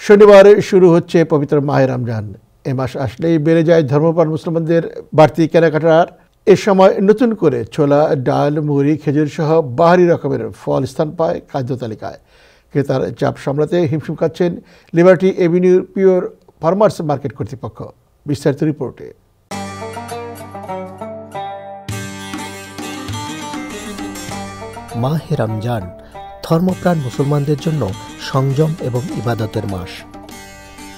শনিবার শুরু হচ্ছে পবিত্র মাহে রমজান। এ মাস আসলেই বেড়ে যায় ধর্মপ্রাণ মুসলমানদের বাড়তি কেনাকাটার। এ সময় নতুন করে ছোলা, ডাল, মুড়ি, খেজুর সহ বাহারি রকমের ফল স্থান পায় খাদ্য তালিকায়। ক্রেতার চাপ সামলাতে হিমশিম খাচ্ছেন liberty Avenue pure farmers market কর্তৃপক্ষ। বিস্তারিত রিপোর্টে। মাহে রমজান ধর্মপ্রাণ মুসলমানদের জন্য সংযম এবং ইবাদতের মাস।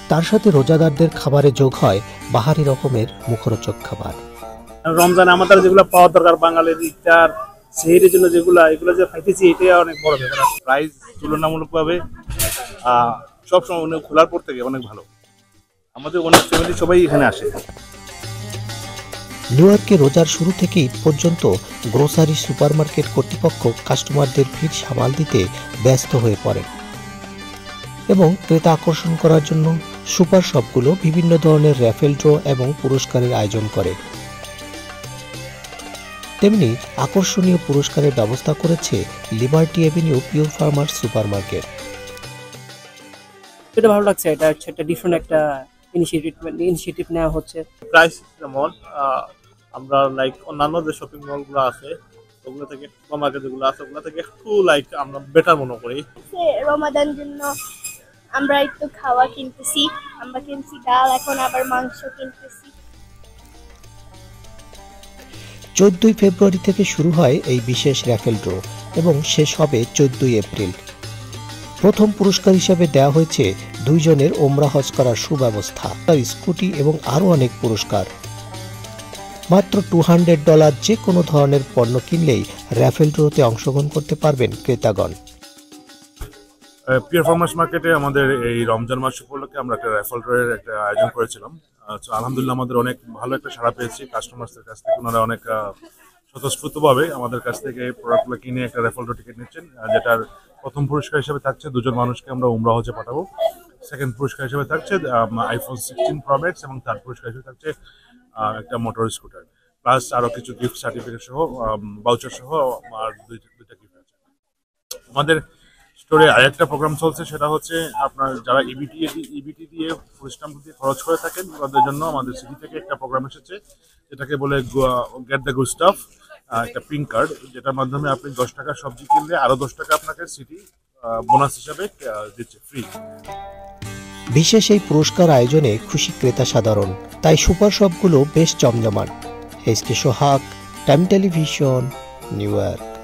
তার সাথে রোজাদারদের খাবারে যোগ হয় বাহারি রকমের মুখরোচক খাবার। রমজান আমাদের যেগুলো পাওয়া দরকার বাঙালির ইফতার সেহরির জন্য এগুলো যে পাইতেছি এটা অনেক বড় ব্যাপার। প্রাইস তুলনামূলকভাবে সবসময় অনেক খোলার পর থেকে অনেক ভালো। আমাদের অনেক ফ্যামিলি সবাই এখানে আসে। নিউ ইয়র্কে রোজার শুরু থেকে ঈদ পর্যন্ত গ্রোসারি সুপারমার্কেট কর্তৃপক্ষ কাস্টমারদের ভিড় সামাল দিতে ব্যস্ত হয়ে পড়ে এবং ক্রেতা আকর্ষণ করার জন্য সুপার শপগুলো বিভিন্ন ধরনের র্যাফেল ড্র এবং পুরস্কারের আয়োজন করে। তেমনি আকর্ষণীয় পুরস্কারের ব্যবস্থা করেছে liberty Avenue pure farmers supermarket. এটা ভালো লাগছে, এটা হচ্ছে একটা ডিফারেন্ট একটা ইনিশিয়েটিভ নেওয়া হচ্ছে। প্রাইস যেমন আমরা লাইক অন্যান্য যে শপিং মলগুলো আছে ওগুলো থেকে সুপারমার্কেট যেগুলো আছে ওগুলো থেকে একটু লাইক আমরা বেটার মনে করি। রমাদান জন্য আমরা একটু খাওয়া কিনতেছি, আমরা কিনছি ডাল, এখন আবার মাংস কিনতেছি। 14 ফেব্রুয়ারি থেকে শুরু হয় এই বিশেষ র্যাফেল ড্র এবং শেষ হবে 14 এপ্রিল। প্রথম পুরস্কার হিসেবে দেওয়া হয়েছে 2 জনের ওমরা হজ করার সুব্যবস্থা, স্কুটি এবং আরও অনেক পুরস্কার। মাত্র $200 যে কোনো ধরনের পণ্য কিনলেই র্যাফেল ড্রতে অংশগ্রহণ করতে পারবেন ক্রেতাগণ। পিওর ফার্মার্স মার্কেটে আমাদের এই রমজান মাস উপলক্ষে আমরা একটা র্যাফেল ড্রয়ের একটা আয়োজন করেছিলাম। আলহামদুলিল্লাহ আমাদের অনেক ভালো একটা সাড়া পেয়েছি কাস্টমারদের কাছ থেকে। ওনারা অনেক স্বতঃস্ফূর্তভাবে আমাদের কাছ থেকে প্রোডাক্টগুলো কিনে একটা র্যাফেল ড্র টিকিট নিচ্ছেন, যেটার প্রথম পুরস্কার হিসেবে থাকছে 2 জন মানুষকে আমরা উমরা হজে পাঠাবো। সেকেন্ড পুরস্কার হিসেবে থাকছে iPhone 16 Pro Max এবং থার্ড পুরস্কার হিসেবে থাকছে একটা মোটর স্কুটার, প্লাস আরো কিছু গিফট সার্টিফিকেট সহ ভাউচার সহ আর দুইটা গিফট আছে। আমাদের স্টোরে আরেকটা প্রোগ্রাম চলছে, সেটা হচ্ছে আপনার যারা ইবিটি দিয়ে ফুড স্ট্যাম্প দিয়ে খরচ করে থাকেন তাদের জন্য আমাদের সিটি থেকে একটা প্রোগ্রাম এসেছে, যেটাকে বলে গেট দ্য গুড স্টাফ, একটা পিঙ্ক কার্ড, যেটার মাধ্যমে আপনি 10 টাকার সবজি কিনলে আরো 10 টাকা আপনাকে সিটি বোনাস হিসাবে দিচ্ছে ফ্রি। বিশেষ এই পুরস্কার আয়োজনে খুশি ক্রেতা সাধারণ, তাই সুপার শপগুলো বেশ জমজমাট। এসকে সোহাগ, টাইম টেলিভিশন, নিউ ইয়র্ক।